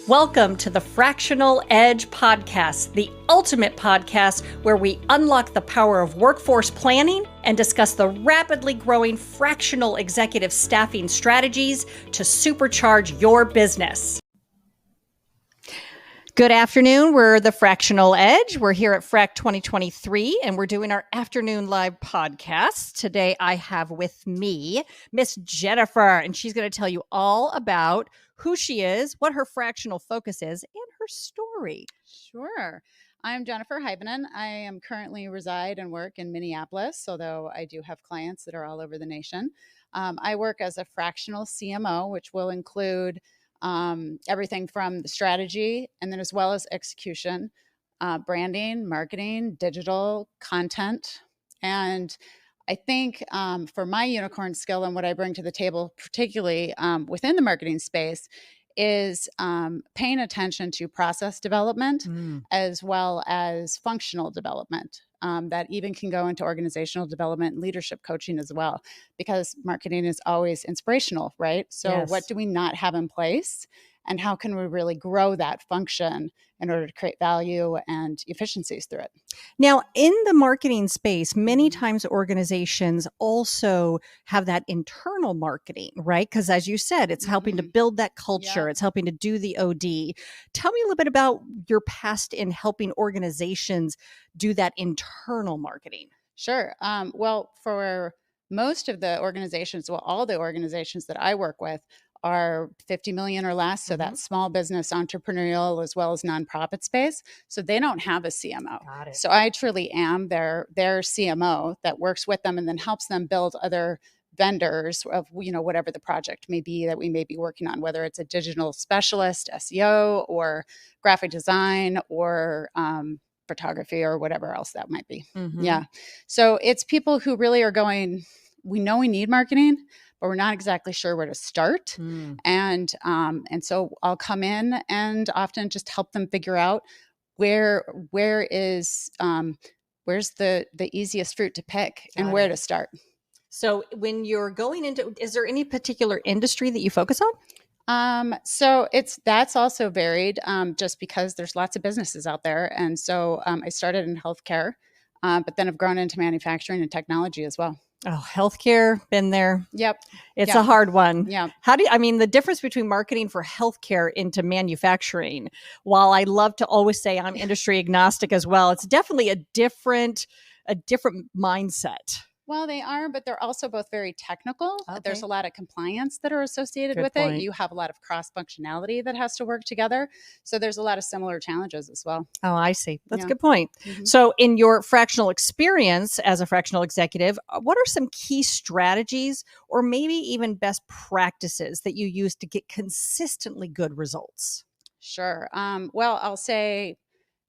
Welcome to the Fractional Edge podcast, the ultimate podcast where we unlock the power of workforce planning and discuss the rapidly growing fractional executive staffing strategies to supercharge your business. Good afternoon. We're the Fractional Edge. We're here at Frac 2023, and we're doing our afternoon live podcast. Today, I have with me Miss Jennifer, and she's going to tell you all about who she is, what her fractional focus is, and her story. Sure. I'm Jennifer Hyvonen. I am currently reside and work in Minneapolis, although I do have clients that are all over the nation. I work as a fractional CMO, which will include everything from the strategy and then as well as execution, branding, marketing, digital content. And I think for my unicorn skill and what I bring to the table, particularly within the marketing space, is paying attention to process development as well as functional development. That even can go into organizational development and leadership coaching as well, because marketing is always inspirational, right? So Yes. What do we not have in place? And how can we really grow that function in order to create value and efficiencies through it? Now, in the marketing space, many times organizations also have that internal marketing, right? Because as you said, it's helping to build that culture. Yeah. It's helping to do the OD. Tell me a little bit about your past in helping organizations do that internal marketing. Sure. Well, for most of the organizations, well, all the organizations that I work with are 50 million or less. So that's small business, entrepreneurial, as well as nonprofit space. So they don't have a CMO. Got it. So I truly am their CMO that works with them and then helps them build other vendors of, whatever the project may be that we may be working on, whether it's a digital specialist, SEO, or graphic design, or photography, or whatever else that might be. Yeah. So it's people who really are going, we know we need marketing, but we're not exactly sure where to start. And so I'll come in and often just help them figure out where's the easiest fruit to pick and where to start. So when you're going into, is there any particular industry that you focus on? So that's also varied, just because there's lots of businesses out there. And so I started in healthcare, but then I've grown into manufacturing and technology as well. Oh, healthcare, been there. Yep. It's a hard one. Yeah. The difference between marketing for healthcare into manufacturing, while I love to always say I'm industry agnostic as well, it's definitely a different mindset. Well, they are, but they're also both very technical. Okay. There's a lot of compliance that are associated Good with point. it. You have a lot of cross functionality that has to work together. So there's a lot of similar challenges as well. Oh, I see. That's a Yeah. good point. So in your fractional experience as a fractional executive, what are some key strategies or maybe even best practices that you use to get consistently good results? Sure. Well, I'll say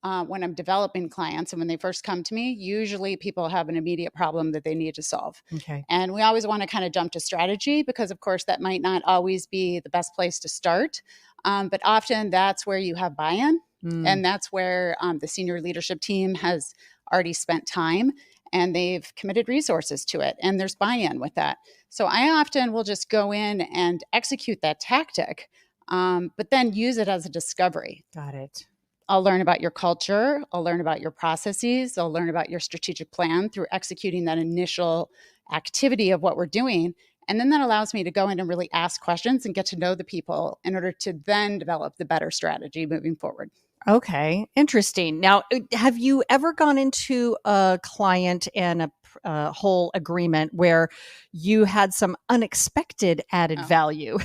when I'm developing clients and when they first come to me, usually people have an immediate problem that they need to solve. Okay. And we always want to kind of jump to strategy because, of course, that might not always be the best place to start. But often that's where you have buy-in. And that's where the senior leadership team has already spent time and they've committed resources to it. And there's buy-in with that. So I often will just go in and execute that tactic, but then use it as a discovery. Got it. I'll learn about your culture. I'll learn about your processes. I'll learn about your strategic plan through executing that initial activity of what we're doing. And then that allows me to go in and really ask questions and get to know the people in order to then develop the better strategy moving forward. Okay. Interesting. Now, have you ever gone into a client and a whole agreement where you had some unexpected added value?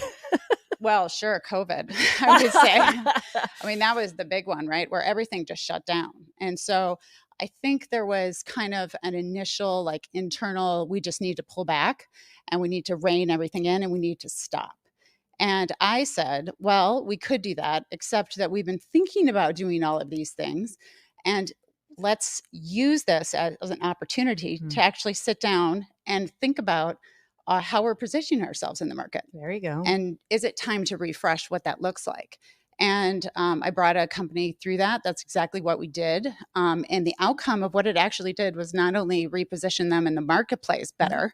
Well, sure. COVID, I would say. That was the big one, right? Where everything just shut down. And so I think there was kind of an initial internal, we just need to pull back and we need to rein everything in and we need to stop. And I said, well, we could do that, except that we've been thinking about doing all of these things. And let's use this as an opportunity to actually sit down and think about how we're positioning ourselves in the market. There you go. And is it time to refresh what that looks like? And I brought a company through that. That's exactly what we did. And the outcome of what it actually did was not only reposition them in the marketplace better,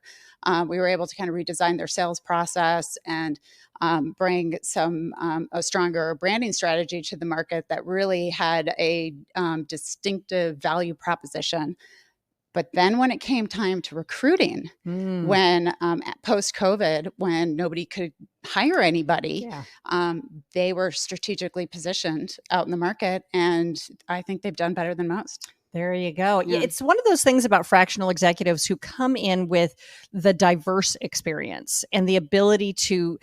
we were able to kind of redesign their sales process and bring a stronger branding strategy to the market that really had a distinctive value proposition. But then when it came time to recruiting, when post-COVID, when nobody could hire anybody, they were strategically positioned out in the market. And I think they've done better than most. There you go. Yeah. It's one of those things about fractional executives who come in with the diverse experience and the ability to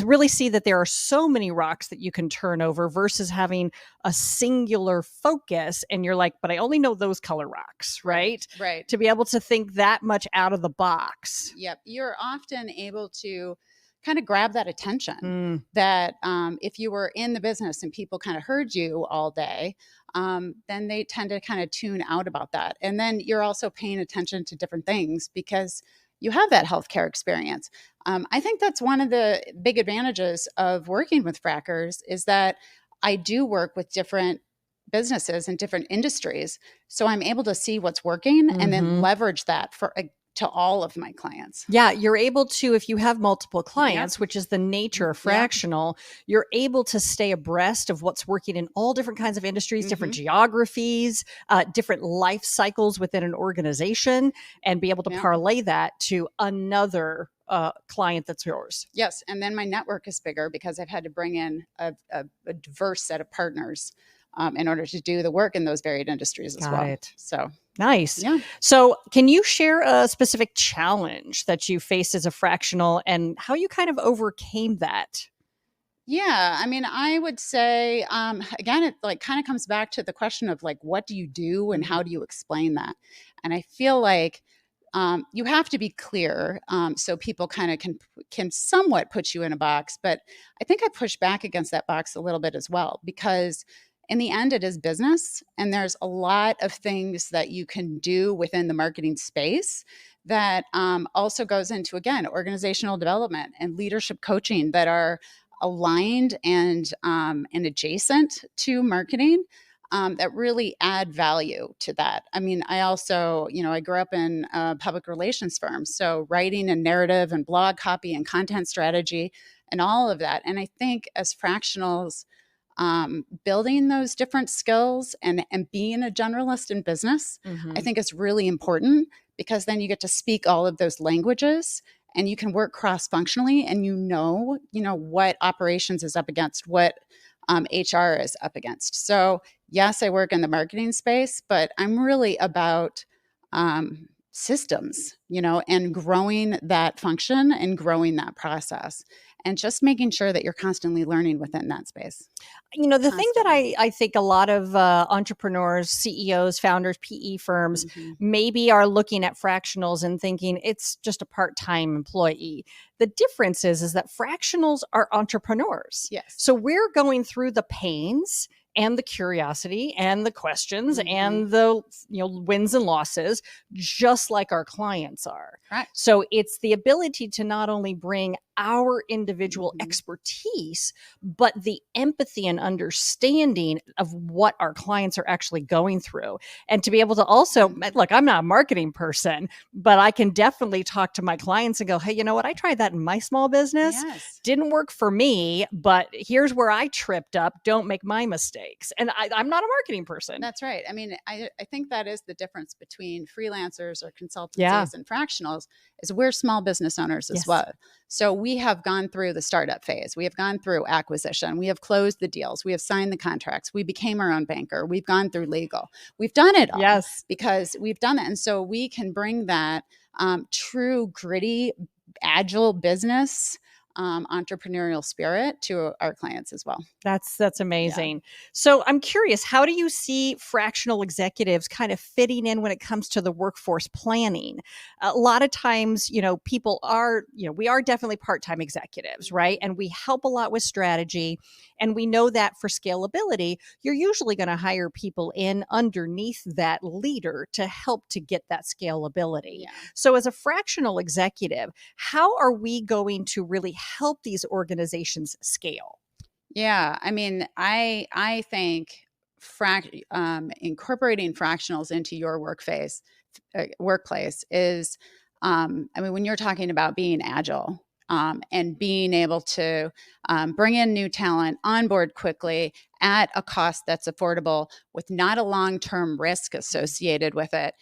really see that there are so many rocks that you can turn over versus having a singular focus. And you're like, but I only know those color rocks, right? Right. To be able to think that much out of the box. Yep. You're often able to kind of grab that attention that if you were in the business and people kind of heard you all day, then they tend to kind of tune out about that. And then you're also paying attention to different things because you have that healthcare experience. I think that's one of the big advantages of working with frackers is that I do work with different businesses and different industries. So I'm able to see what's working and then leverage that to all of my clients. Yeah, you're able to, if you have multiple clients, which is the nature of fractional, you're able to stay abreast of what's working in all different kinds of industries, different geographies, different life cycles within an organization, and be able to parlay that to another client that's yours. Yes. And then my network is bigger because I've had to bring in a diverse set of partners in order to do the work in those varied industries as well. So nice. Yeah. So can you share a specific challenge that you faced as a fractional and how you kind of overcame that? Yeah. I mean, I would say, again, it like kind of comes back to the question of like, what do you do and how do you explain that? And I feel like you have to be clear so people kind of can somewhat put you in a box. But I think I push back against that box a little bit as well, because in the end, it is business. And there's a lot of things that you can do within the marketing space that also goes into, again, organizational development and leadership coaching that are aligned and adjacent to marketing. That really add value to that. I mean, I also, I grew up in a public relations firm. So writing and narrative and blog copy and content strategy and all of that. And I think as fractionals, building those different skills and being a generalist in business, I think is really important because then you get to speak all of those languages and you can work cross-functionally and you know what operations is up against, what HR is up against. So yes, I work in the marketing space, but I'm really about systems, and growing that function and growing that process and just making sure that you're constantly learning within that space. The thing that I think a lot of entrepreneurs, CEOs, founders, PE firms maybe are looking at fractionals and thinking it's just a part-time employee. The difference is that fractionals are entrepreneurs. Yes. So we're going through the pains and the curiosity and the questions and the wins and losses, just like our clients are. Right. So it's the ability to not only bring our individual expertise, but the empathy and understanding of what our clients are actually going through. And to be able to also, look, I'm not a marketing person, but I can definitely talk to my clients and go, hey, you know what? I tried that in my small business. Yes. Didn't work for me, but here's where I tripped up. Don't make my mistakes. And I'm not a marketing person. That's right. I mean, I think that is the difference between freelancers or consultancies and fractionals is we're small business owners as well. So we have gone through the startup phase. We have gone through acquisition. We have closed the deals. We have signed the contracts. We became our own banker. We've gone through legal. We've done it all because we've done that. And so we can bring that true, gritty, agile business entrepreneurial spirit to our clients as well. That's amazing. So I'm curious, how do you see fractional executives kind of fitting in when it comes to the workforce planning? A lot of times, people are, we are definitely part-time executives, right? And we help a lot with strategy. And we know that for scalability, you're usually going to hire people in underneath that leader to help to get that scalability. Yeah. So as a fractional executive, how are we going to really help these organizations scale? Yeah, I mean, I think incorporating fractionals into your workplace is, I mean, when you're talking about being agile, and being able to bring in new talent, onboard quickly at a cost that's affordable with not a long-term risk associated with it,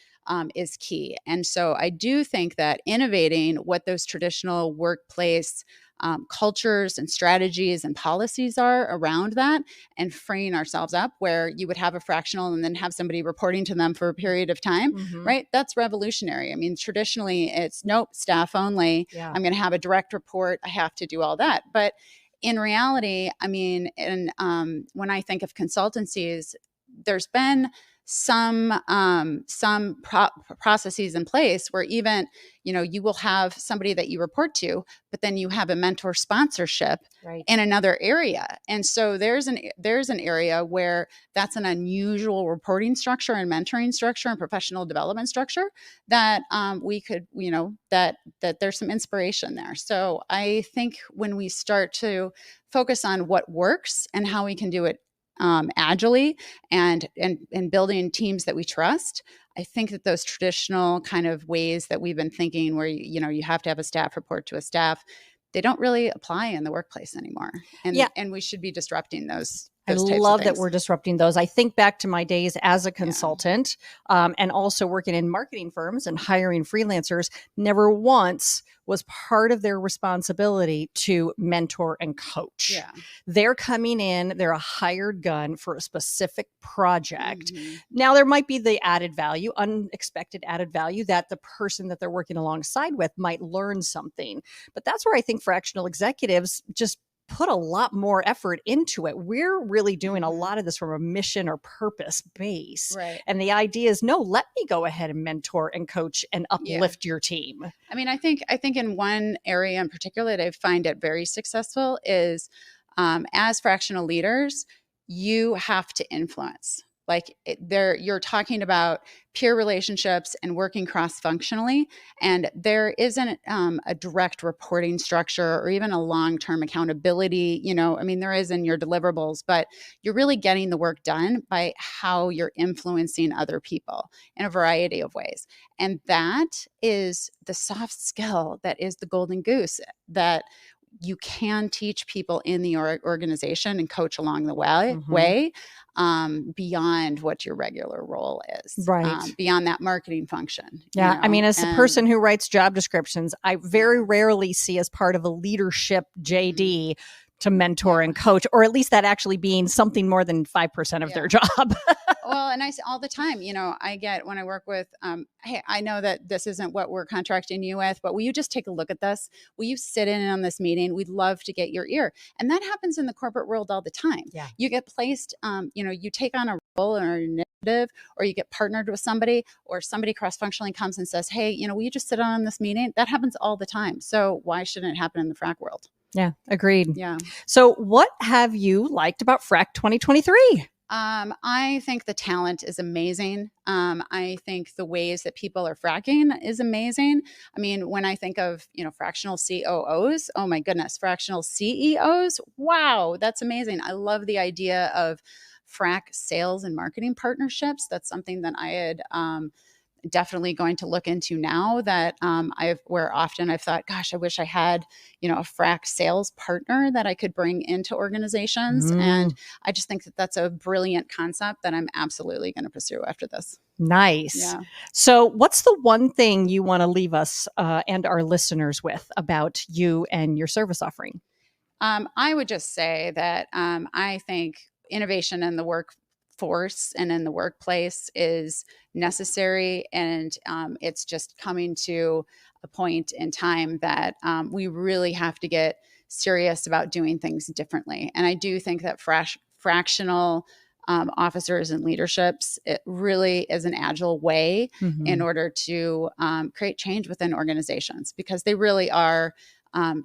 is key. And so I do think that innovating what those traditional workplace cultures and strategies and policies are around that, and freeing ourselves up where you would have a fractional and then have somebody reporting to them for a period of time, right? That's revolutionary. I mean, traditionally it's nope, staff only. Yeah. I'm going to have a direct report. I have to do all that. But in reality, I mean, when I think of consultancies, there's been some processes in place where even, you will have somebody that you report to, but then you have a mentor sponsorship in another area. And so there's an area where that's an unusual reporting structure and mentoring structure and professional development structure that we could, that there's some inspiration there. So I think when we start to focus on what works and how we can do it agilely and building teams that we trust, I think that those traditional kind of ways that we've been thinking where, you have to have a staff report to a staff, they don't really apply in the workplace anymore. And we should be disrupting those I love that we're disrupting those. I think back to my days as a consultant, and also working in marketing firms and hiring freelancers. Never once was part of their responsibility to mentor and coach. Yeah. They're coming in, they're a hired gun for a specific project. Now, there might be the added value, unexpected added value, that the person that they're working alongside with might learn something. But that's where I think fractional executives just put a lot more effort into it. We're really doing a lot of this from a mission or purpose base. Right. And the idea is, no, let me go ahead and mentor and coach and uplift your team. I mean, I think in one area in particular that I find it very successful is as fractional leaders, you have to influence. Like you're talking about peer relationships and working cross-functionally, and there isn't a direct reporting structure or even a long-term accountability. I mean, there is in your deliverables, but you're really getting the work done by how you're influencing other people in a variety of ways. And that is the soft skill that is the golden goose that you can teach people in the organization and coach along the way beyond what your regular role is, beyond that marketing function. Yeah. I mean, as a person who writes job descriptions, I very rarely see as part of a leadership JD to mentor and coach, or at least that actually being something more than 5% of their job. Well, and I say all the time, I get when I work with, hey, I know that this isn't what we're contracting you with, but will you just take a look at this? Will you sit in on this meeting? We'd love to get your ear. And that happens in the corporate world all the time. Yeah. You get placed, you take on a role or an initiative, or you get partnered with somebody, or somebody cross-functionally comes and says, hey, will you just sit on this meeting? That happens all the time. So why shouldn't it happen in the frac world? Yeah, agreed. Yeah. So what have you liked about Frac 2023? I think the talent is amazing. I think the ways that people are fracking is amazing. I mean, when I think of, fractional COOs, oh my goodness, fractional CEOs, wow, that's amazing. I love the idea of frac sales and marketing partnerships. That's something that I had definitely going to look into now that where often I've thought, gosh, I wish I had, a frac sales partner that I could bring into organizations. And I just think that that's a brilliant concept that I'm absolutely going to pursue after this. Nice. Yeah. So what's the one thing you want to leave us and our listeners with about you and your service offering? I would just say that I think innovation in the workforce and in the workplace is necessary, and it's just coming to a point in time that we really have to get serious about doing things differently. And I do think that fractional officers and leaderships, it really is an agile way in order to create change within organizations, because they really are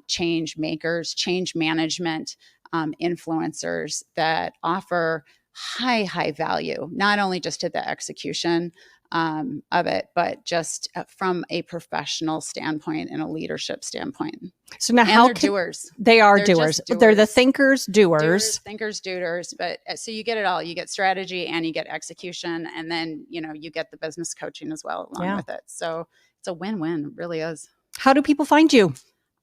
change makers, change management influencers that offer high value, not only just to the execution of it, but just from a professional standpoint and a leadership standpoint. So now, and they're doers. They are They're doers. doers. They're the thinkers, doers. Thinkers, doers. But so you get it all. You get strategy and you get execution, and then you get the business coaching as well along with it. So it's a win-win. It really is. How do people find you?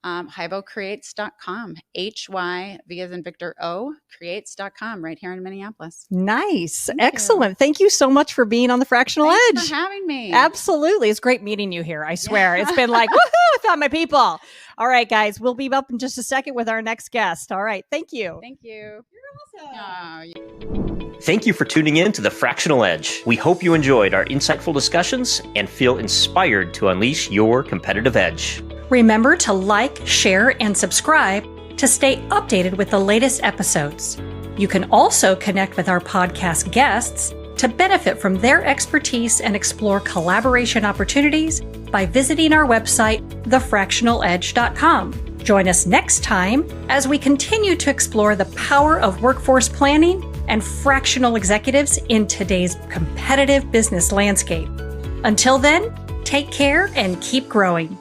Hyvocreates.com. HY, V as in Victor O, creates.com, right here in Minneapolis. Nice. Excellent. Thank you so much for being on the Fractional Edge. Thanks for having me. Absolutely. It's great meeting you here. I swear. It's been like, woohoo, I found my people. All right, guys. We'll be up in just a second with our next guest. All right. Thank you. Thank you. You're awesome. Thank you for tuning in to the Fractional Edge. We hope you enjoyed our insightful discussions and feel inspired to unleash your competitive edge. Remember to like, share, and subscribe to stay updated with the latest episodes. You can also connect with our podcast guests to benefit from their expertise and explore collaboration opportunities by visiting our website, thefractionaledge.com. Join us next time as we continue to explore the power of workforce planning and fractional executives in today's competitive business landscape. Until then, take care and keep growing.